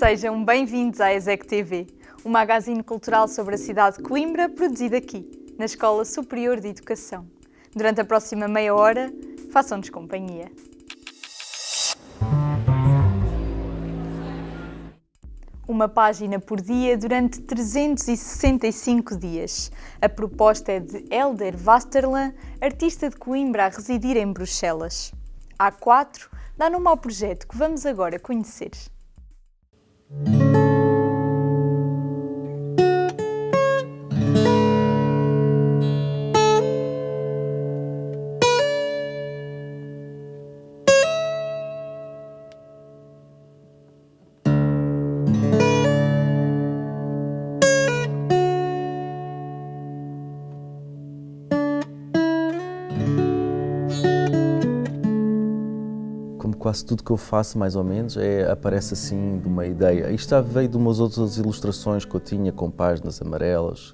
Sejam bem-vindos à ESEC TV, um magazine cultural sobre a cidade de Coimbra, produzido aqui, na Escola Superior de Educação. Durante a próxima meia hora, façam-nos companhia. Uma página por dia durante 365 dias. A proposta é de Helder Vasterland, artista de Coimbra a residir em Bruxelas. A4 dá nome ao projeto que vamos agora conhecer. Quase tudo que eu faço, mais ou menos, aparece assim de uma ideia. Isto já veio de umas outras ilustrações que eu tinha com páginas amarelas,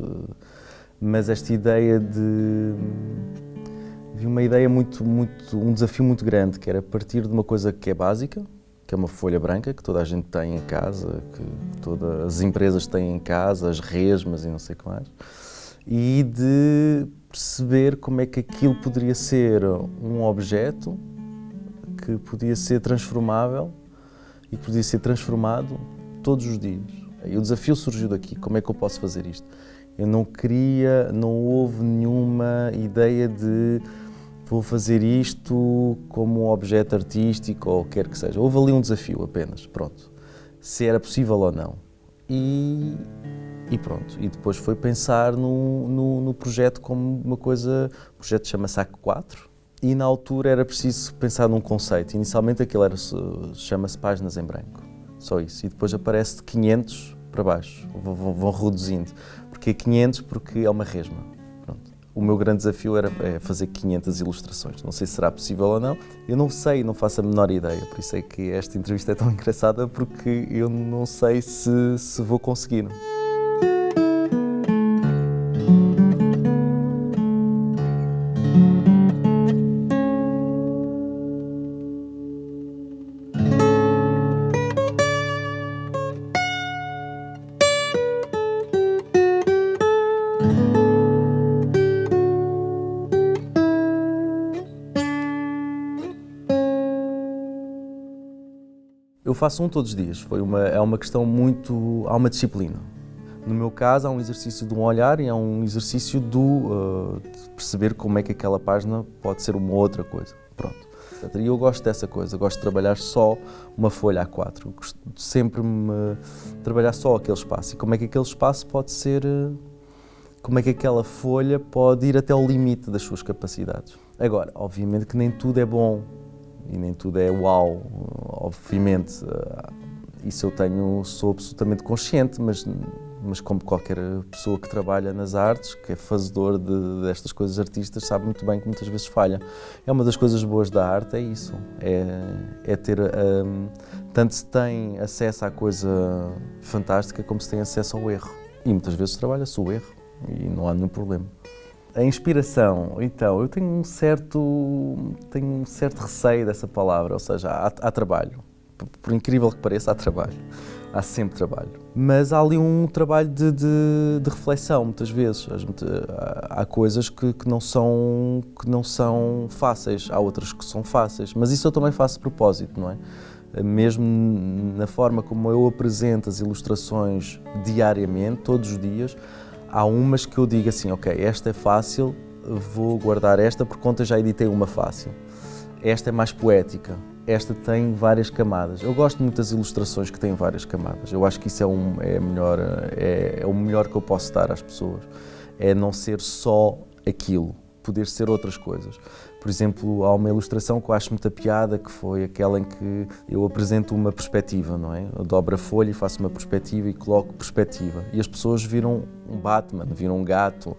mas esta ideia vi uma ideia um desafio muito grande, que era partir de uma coisa que é básica, que é uma folha branca, que toda a gente tem em casa, que todas as empresas têm em casa, as resmas e não sei o que mais, e de perceber como é que aquilo poderia ser um objeto que podia ser transformável e que podia ser transformado todos os dias. E o desafio surgiu daqui, como é que eu posso fazer isto? Eu não houve nenhuma ideia de vou fazer isto como um objeto artístico ou quer que seja. Houve ali um desafio apenas, pronto, se era possível ou não. E pronto, e depois foi pensar no projeto como uma coisa, o projeto chama-se A4, e na altura era preciso pensar num conceito. Inicialmente aquilo chama-se páginas em branco, só isso. E depois aparece de 500 para baixo, vão reduzindo. Porque 500 porque é uma resma. Pronto. O meu grande desafio era fazer 500 ilustrações. Não sei se será possível ou não. Eu não sei, não faço a menor ideia. Por isso é que esta entrevista é tão engraçada, porque eu não sei se vou conseguir. Eu faço um todos os dias, é uma questão há uma disciplina. No meu caso, há um exercício de um olhar e há um exercício de perceber como é que aquela página pode ser uma outra coisa. Pronto. E eu gosto dessa coisa, gosto de trabalhar só uma folha A4, eu gosto de sempre trabalhar só aquele espaço. E como é que aquele espaço pode ser, como é que aquela folha pode ir até ao limite das suas capacidades. Agora, obviamente que nem tudo é bom. E nem tudo é uau, obviamente, isso sou absolutamente consciente, mas como qualquer pessoa que trabalha nas artes, que é fazedor destas coisas artistas, sabe muito bem que muitas vezes falha. É uma das coisas boas da arte, é isso, é ter, tanto se tem acesso à coisa fantástica como se tem acesso ao erro. E muitas vezes trabalha-se o erro e não há nenhum problema. A inspiração, então, eu tenho um certo receio dessa palavra, ou seja, há trabalho. Por incrível que pareça, há trabalho. Há sempre trabalho. Mas há ali um trabalho de reflexão, muitas vezes. Há coisas que não são fáceis, há outras que são fáceis. Mas isso eu também faço de propósito, não é? Mesmo na forma como eu apresento as ilustrações diariamente, todos os dias, há umas que eu digo assim, ok, esta é fácil, vou guardar esta por conta já editei uma fácil. Esta é mais poética, esta tem várias camadas. Eu gosto muito das ilustrações que têm várias camadas. Eu acho que isso é o melhor que eu posso dar às pessoas. É não ser só aquilo, poder ser outras coisas. Por exemplo, há uma ilustração que eu acho muita piada, que foi aquela em que eu apresento uma perspectiva, não é? Eu dobro a folha e faço uma perspectiva e coloco perspectiva. E as pessoas viram um Batman, viram um gato.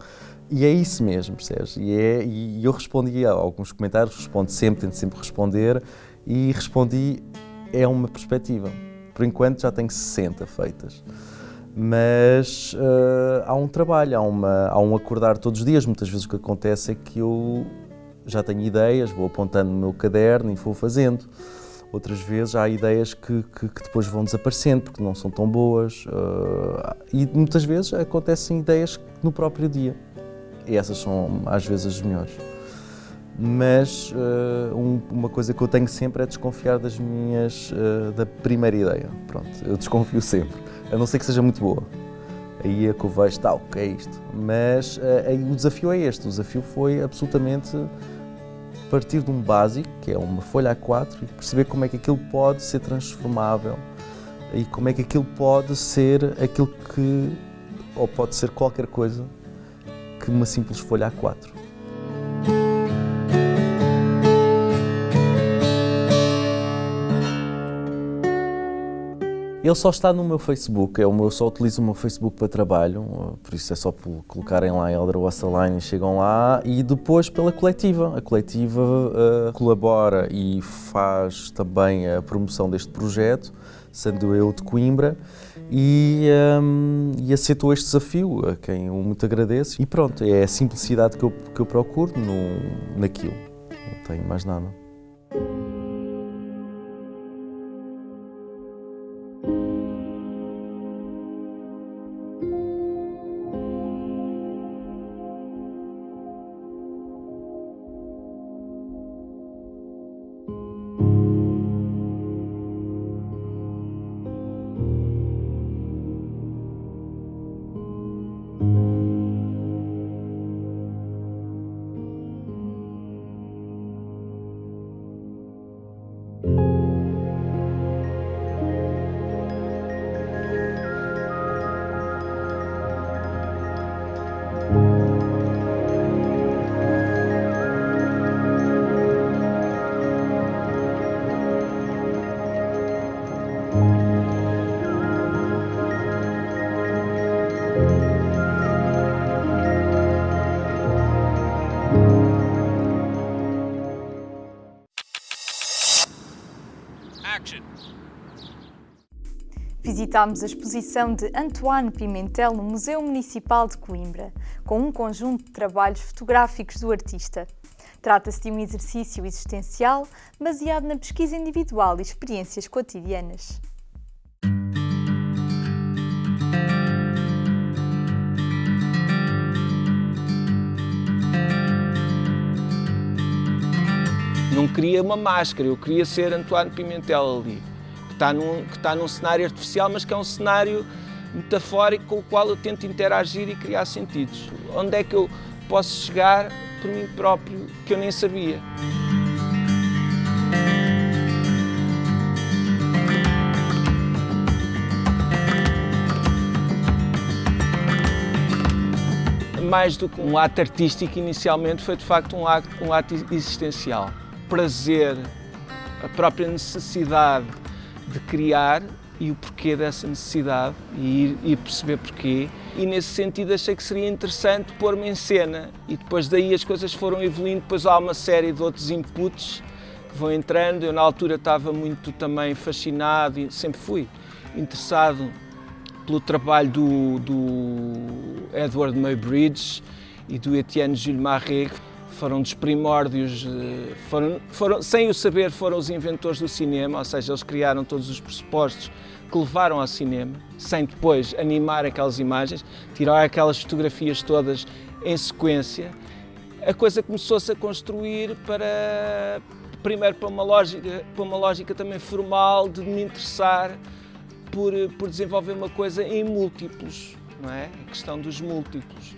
E é isso mesmo, percebes? E eu respondi a alguns comentários, tento sempre responder, e respondi, é uma perspectiva. Por enquanto já tenho 60 feitas. Mas há um trabalho, há um acordar todos os dias. Muitas vezes o que acontece é que eu já tenho ideias, vou apontando no meu caderno e vou fazendo. Outras vezes há ideias que depois vão desaparecendo porque não são tão boas e muitas vezes acontecem ideias no próprio dia. E essas são às vezes as melhores. Mas uma coisa que eu tenho sempre é desconfiar da primeira ideia. Pronto, eu desconfio sempre, a não ser que seja muito boa. Aí é que eu vejo, o que é isto? Mas aí o desafio é este, o desafio foi absolutamente partir de um básico, que é uma folha A4, e perceber como é que aquilo pode ser transformável e como é que aquilo pode ser aquilo que, ou pode ser qualquer coisa que uma simples folha A4. Ele só está no meu Facebook, eu só utilizo o meu Facebook para trabalho, por isso é só colocarem lá Hélder Wassalainen e chegam lá, e depois pela coletiva. A coletiva colabora e faz também a promoção deste projeto, sendo eu de Coimbra, e aceitou este desafio, a quem eu muito agradeço. E pronto, é a simplicidade que eu procuro naquilo, não tenho mais nada. Visitámos a exposição de Antoine Pimentel no Museu Municipal de Coimbra, com um conjunto de trabalhos fotográficos do artista. Trata-se de um exercício existencial baseado na pesquisa individual e experiências cotidianas. Não queria uma máscara, eu queria ser Antoine Pimentel ali, que está num cenário artificial, mas que é um cenário metafórico com o qual eu tento interagir e criar sentidos. Onde é que eu posso chegar por mim próprio, que eu nem sabia. Mais do que um ato artístico, inicialmente foi de facto um ato existencial. Prazer, a própria necessidade de criar e o porquê dessa necessidade e perceber porquê. E nesse sentido achei que seria interessante pôr-me em cena e depois daí as coisas foram evoluindo, depois há uma série de outros inputs que vão entrando. Eu na altura estava muito também fascinado e sempre fui interessado pelo trabalho do Edward Muybridge e do Etienne Jules Marré. Foram dos primórdios, sem o saber, foram os inventores do cinema, ou seja, eles criaram todos os pressupostos que levaram ao cinema, sem depois animar aquelas imagens, tirar aquelas fotografias todas em sequência. A coisa começou-se a construir primeiro para uma lógica também formal de me interessar por desenvolver uma coisa em múltiplos, não é? A questão dos múltiplos.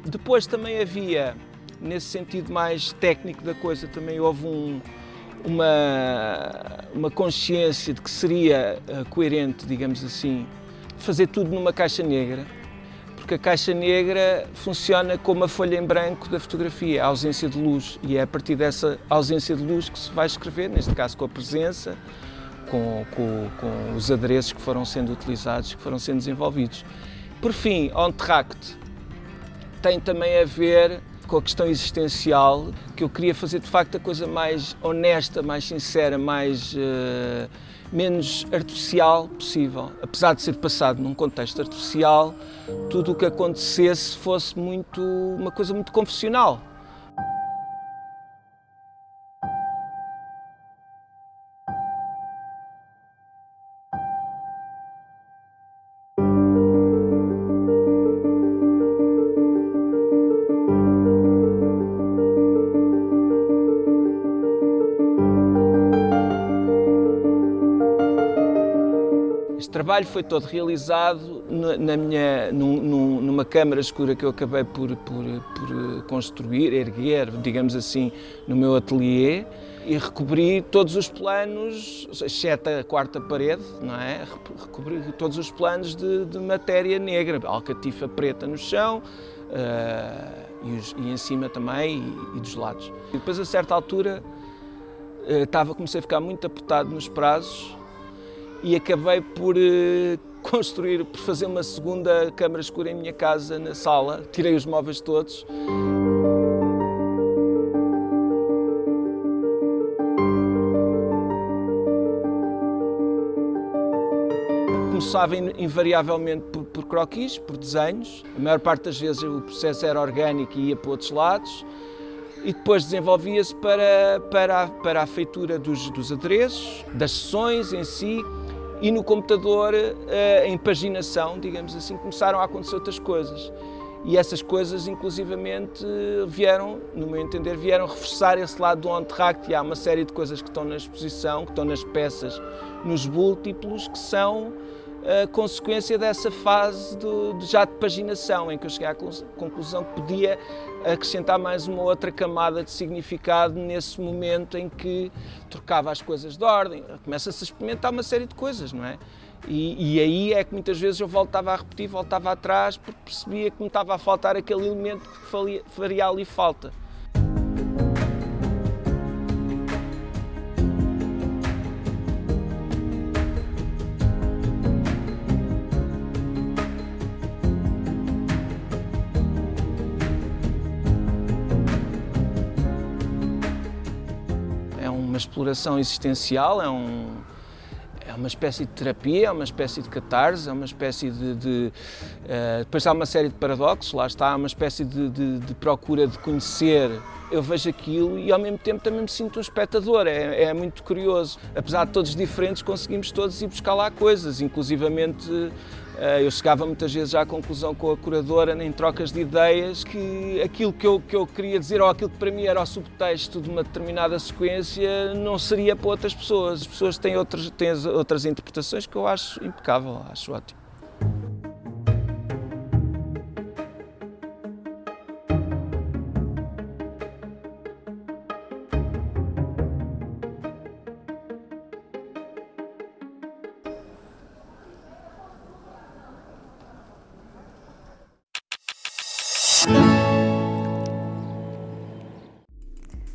Depois também havia, nesse sentido mais técnico da coisa, também houve uma consciência de que seria coerente, digamos assim, fazer tudo numa caixa negra, porque a caixa negra funciona como a folha em branco da fotografia, a ausência de luz, e é a partir dessa ausência de luz que se vai escrever, neste caso com a presença, com os adereços que foram sendo utilizados, que foram sendo desenvolvidos. Por fim, Entr'acte tem também a ver com a questão existencial, que eu queria fazer de facto a coisa mais honesta, mais sincera, menos artificial possível. Apesar de ser passado num contexto artificial, tudo o que acontecesse fosse uma coisa muito confessional. trabalho foi todo realizado numa câmara escura que eu acabei por construir, erguer, digamos assim, no meu ateliê, e recobri todos os planos, exceto a quarta parede, não é? Recobri todos os planos de matéria negra, alcatifa preta no chão, e em cima também, e dos lados. E depois, a certa altura, comecei a ficar muito apertado nos prazos e acabei por fazer uma segunda câmara escura em minha casa, na sala. Tirei os móveis todos. Começava invariavelmente por croquis, por desenhos. A maior parte das vezes o processo era orgânico e ia para outros lados. E depois desenvolvia-se para a feitura dos adereços, das sessões em si, e no computador, em paginação, digamos assim, começaram a acontecer outras coisas. E essas coisas, inclusivamente, no meu entender, vieram reforçar esse lado do Entr'acte. E há uma série de coisas que estão na exposição, que estão nas peças, nos múltiplos, que são a consequência dessa fase já de paginação, em que eu cheguei à conclusão que podia acrescentar mais uma outra camada de significado nesse momento em que trocava as coisas de ordem. Começa-se a experimentar uma série de coisas, não é? E aí é que muitas vezes eu voltava a repetir, voltava atrás, porque percebia que me estava a faltar aquele elemento que faria ali falta. É uma exploração existencial, é uma espécie de terapia, é uma espécie de catarse, é uma espécie depois há uma série de paradoxos, lá está, há uma espécie de procura de conhecer. Eu vejo aquilo e ao mesmo tempo também me sinto um espectador, é muito curioso. Apesar de todos diferentes, conseguimos todos ir buscar lá coisas, inclusivamente eu chegava muitas vezes à conclusão com a curadora, em trocas de ideias, que aquilo que eu queria dizer, ou aquilo que para mim era o subtexto de uma determinada sequência, não seria para outras pessoas. As pessoas têm outras interpretações que eu acho impecável, acho ótimo.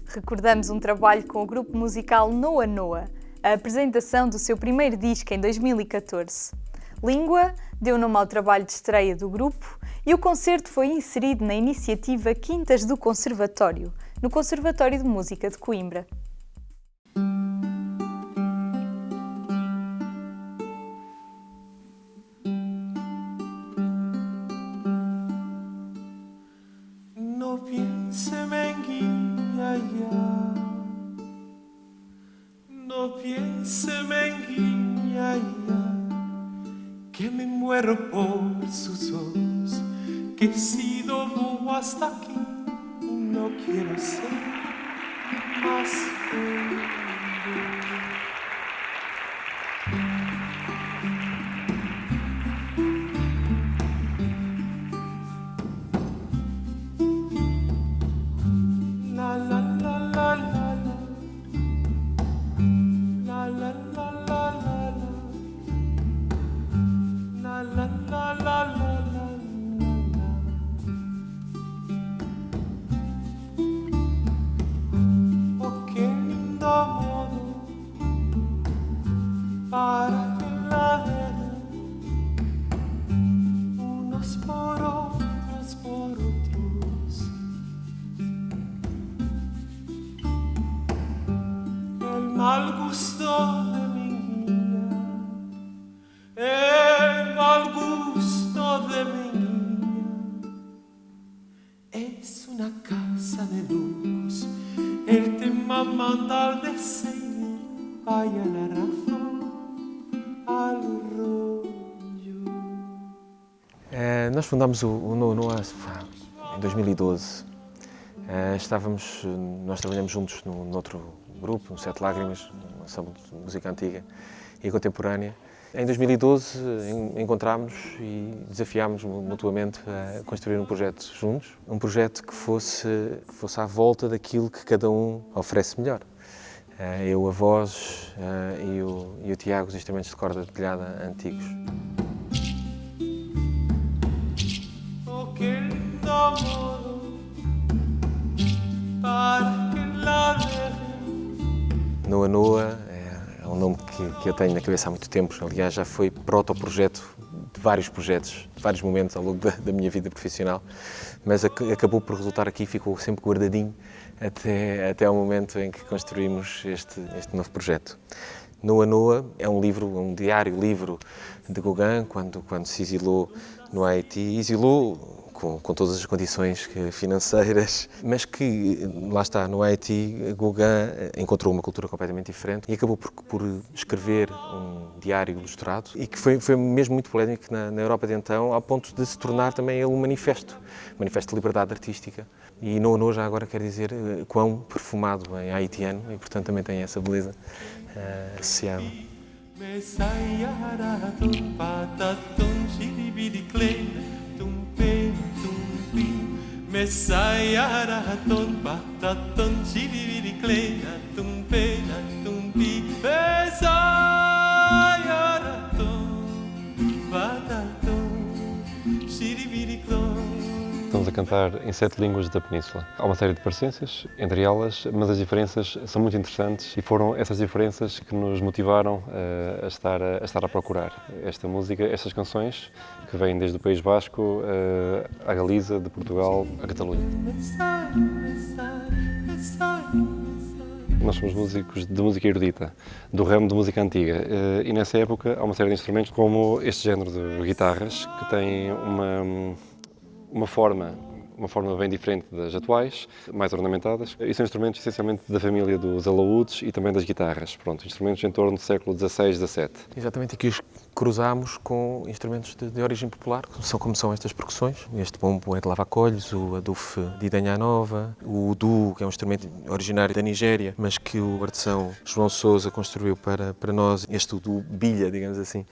Recordamos um trabalho com o grupo musical Noa Noa, a apresentação do seu primeiro disco em 2014. Língua deu nome ao trabalho de estreia do grupo e o concerto foi inserido na iniciativa Quintas do Conservatório, no Conservatório de Música de Coimbra. No piense, menguinha, que me muero por sus ojos, que he sido bobo hasta aquí y no quiero ser más bobo. Para que la den unos por otros. El mal gusto de mi niña, el mal gusto de mi niña, es una casa de lujos. El tema manda al diseño, vaya la razón. Nós fundámos o Noa Noa em 2012. Nós trabalhamos juntos noutro grupo, no Sete Lágrimas, uma sala de música antiga e contemporânea, Em 2012 encontrámos e desafiámos mutuamente a construir um projeto juntos, um projeto que fosse à volta daquilo que cada um oferece melhor. Eu a voz e o Tiago os instrumentos de corda dedilhada antigos. Noa Noa é um nome que eu tenho na cabeça há muito tempo. Aliás, já foi proto-projeto de vários projetos, de vários momentos ao longo da minha vida profissional, mas acabou por resultar aqui, ficou sempre guardadinho até ao momento em que construímos este novo projeto. Noa Noa é um livro, um diário-livro de Gauguin, quando se exilou no Haiti. Exilou com todas as condições financeiras, mas que, lá está, no Haiti, Gauguin encontrou uma cultura completamente diferente e acabou por escrever um diário ilustrado e que foi mesmo muito polémico na Europa de então, ao ponto de se tornar também ele um manifesto de liberdade artística. E Noa Noa já agora quer dizer quão perfumado em haitiano e, portanto, também tem essa beleza associada. Mesayaraton pataton chiribiriclena tumpena tumpi Mesayaraton pataton chiribiriclon. Estamos a cantar em 7 línguas da Península. Há uma série de parecências entre elas, mas as diferenças são muito interessantes e foram essas diferenças que nos motivaram a estar a procurar esta música, estas canções que vêm desde o País Basco à Galiza, de Portugal a Catalunha. Nós somos músicos de música erudita, do ramo de música antiga, e nessa época há uma série de instrumentos como este género de guitarras que têm uma forma bem diferente das atuais, mais ornamentadas. E são instrumentos essencialmente da família dos alaúdes e também das guitarras. Pronto, instrumentos em torno do século XVI, XVII. Exatamente, aqui os cruzámos com instrumentos de origem popular, como são estas percussões. Este bombo é de lavacolhos, o adufe de Idanha Nova, o udu, que é um instrumento originário da Nigéria, mas que o artesão João Sousa construiu para nós, este udu bilha, digamos assim,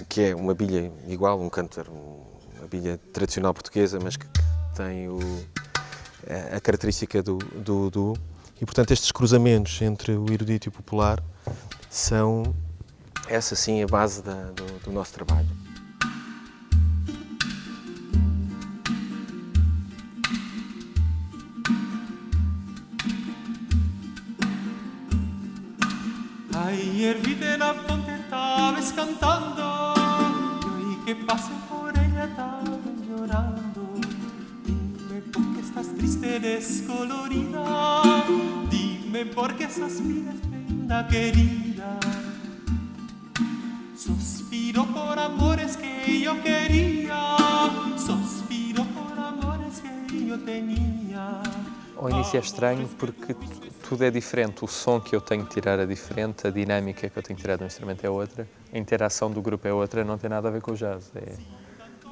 que é uma bilha igual, um cântaro, uma bilha tradicional portuguesa, mas que tem a característica do udu. E, portanto, estes cruzamentos entre o erudito e o popular são, essa sim, a base do nosso trabalho. Ayer vi na fonte, estabas cantando, e que passem por ella estaban llorando. Dime por qué estás triste, descolorida. Dime por qué suspiras, prenda querida. Suspiro por amores que yo quería. Suspiro por amores que yo tenía. Ao início é estranho porque tudo é diferente, o som que eu tenho que tirar é diferente, a dinâmica que eu tenho que tirar do instrumento é outra, a interação do grupo é outra, não tem nada a ver com o jazz, é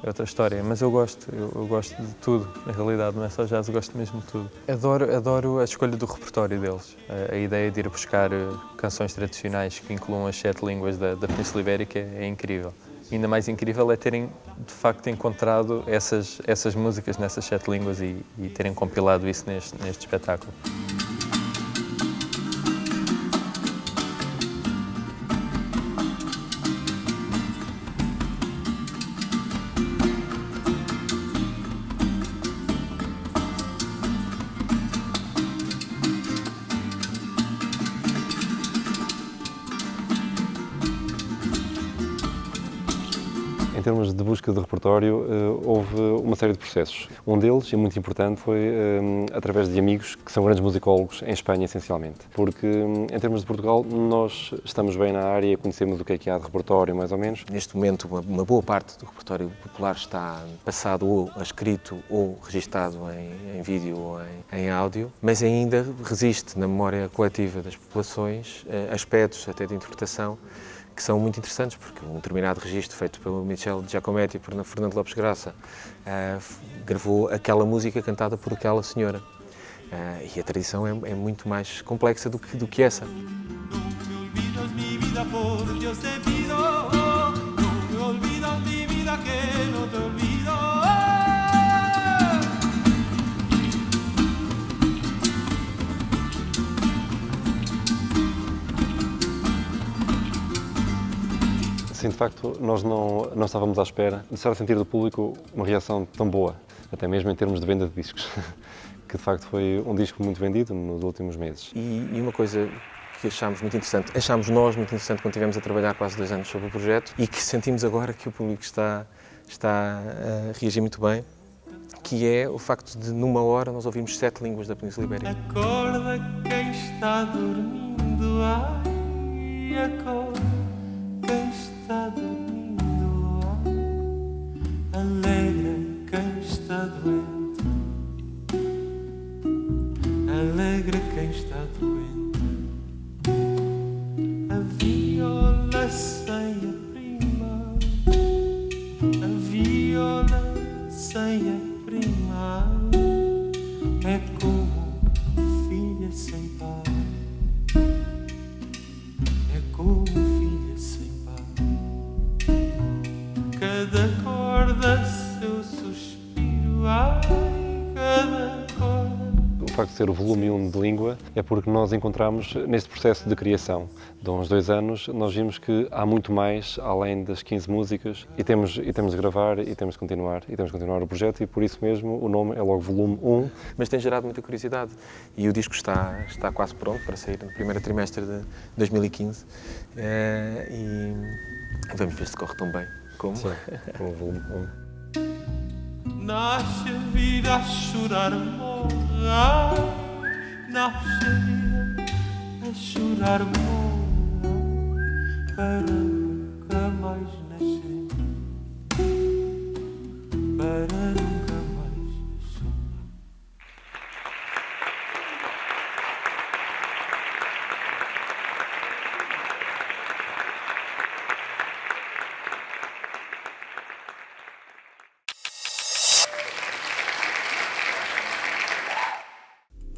outra história. Mas eu gosto de tudo, na realidade, não é só jazz, eu gosto mesmo de tudo. Adoro a escolha do repertório deles, a ideia de ir buscar canções tradicionais que incluam as 7 línguas da Península Ibérica é incrível. Ainda mais incrível é terem, de facto, encontrado essas músicas nessas 7 línguas e terem compilado isso neste espetáculo. Em termos de busca de repertório, houve uma série de processos. Um deles, e muito importante, foi através de amigos que são grandes musicólogos em Espanha, essencialmente. Porque, em termos de Portugal, nós estamos bem na área, conhecemos o que há de repertório, mais ou menos. Neste momento, uma boa parte do repertório popular está passado ou escrito ou registado em vídeo ou em áudio, mas ainda resiste na memória coletiva das populações aspectos até de interpretação que são muito interessantes, porque um determinado registro feito pelo Michel Giacometti e por Fernando Lopes Graça gravou aquela música cantada por aquela senhora. E a tradição é muito mais complexa do que essa. vida, por Dios te pido, no me olvidas mi vida que no te olvido. Sim, de facto, nós não estávamos à espera de estar a sentir do público uma reação tão boa, até mesmo em termos de venda de discos, que de facto foi um disco muito vendido nos últimos meses. E uma coisa que achámos muito interessante, achámos nós muito interessante quando estivemos a trabalhar quase 2 anos sobre o projeto e que sentimos agora que o público está a reagir muito bem, que é o facto de numa hora nós ouvirmos 7 línguas da Península Ibérica. Acorda quem está dormindo, ai, acorda quem está dormindo, ai, alegra quem está doente, alegra quem está doente. A viola sem a prima, a viola sem a prima, é como filha sem pai, é como filha sem pai. Cada corda seu suspiro, ai, cada corda. O facto de ser o volume 1 de língua é porque nós encontramos neste processo de criação. De uns 2 anos nós vimos que há muito mais além das 15 músicas e temos de gravar e temos de continuar o projeto e por isso mesmo o nome é logo volume 1. Mas tem gerado muita curiosidade e o disco está quase pronto para sair no primeiro trimestre de 2015 e vamos ver se corre tão bem como Com o volume 1. Nasce a vida a chorar, morre, nasce a vida a chorar, morre, para nunca mais nascer, para nunca mais nascer.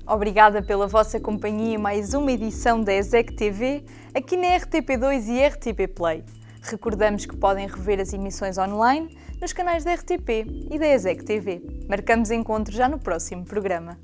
Obrigada pela vossa companhia em mais uma edição da ESEC TV, aqui na RTP2 e RTP Play. Recordamos que podem rever as emissões online nos canais da RTP e da ESEC TV. Marcamos encontro já no próximo programa.